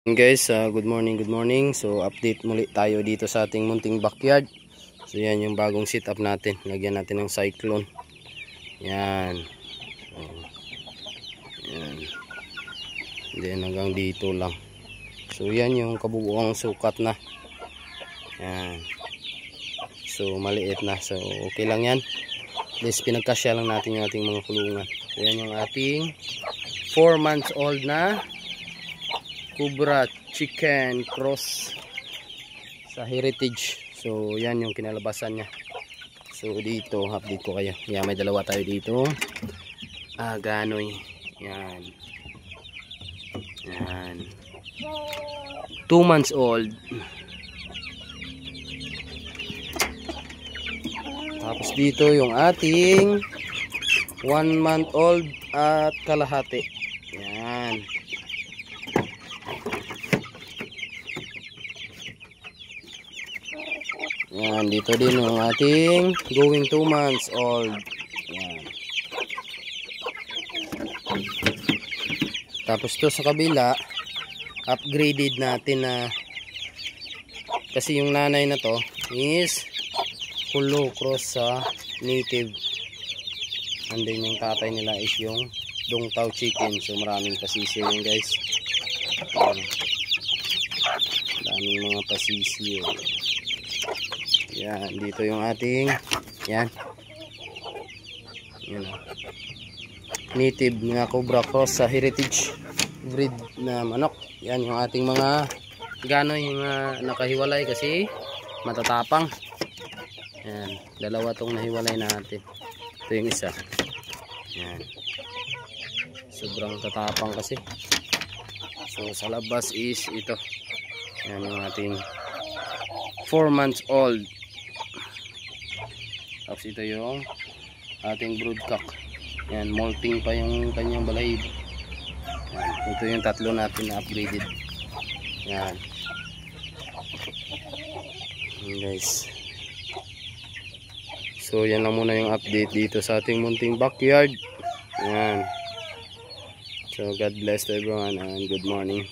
Guys, good morning. So update muli tayo dito sa ating munting backyard. So yan yung bagong setup natin. Lagyan natin ng cyclone. Yan. So, yan. Then hanggang dito lang. So yan yung kabuuang sukat na. Yan. So maliit na. So okay lang yan. This pinagkasya lang natin yung ating mga kulungan. So yan yung ating 4 months old na Cobra chicken cross sa heritage. So yan yung kinalabasan niya. So dito update ko kayo. Yan, may dalawa tayo dito. Ganoy. Yan. Yan. 2 months old. Tapos dito yung ating 1 month old at kalahati. Yan. Yan, dito din yung ating going 2 months old. Yan. Tapos to sa kabila, upgraded natin na kasi yung nanay na to is Kulo cross sa native. And then yung tatay nila is yung Dongtao chicken. So maraming pasisiyo yun, guys. Daming mga pasisiyo. Yan, dito yung ating yan. Yan. Native na Cobra cross sa heritage breed na manok. Yan yung ating mga ganoy yung nakahiwalay kasi matatapang. Yan, dalawa tong nahiwalay natin. Ito yung isa. Yan. Sobrang tatapang kasi. So sa labas is ito. Yan yung ating 4 months old. Tapos ito yung ating broodcock. Yan, molting pa yung kanyang balahibo. Yan, ito yung tatlo natin na upgraded. Yan. Yan guys. So yan lang muna yung update dito sa ating munting backyard. Yan. So God bless to everyone and good morning.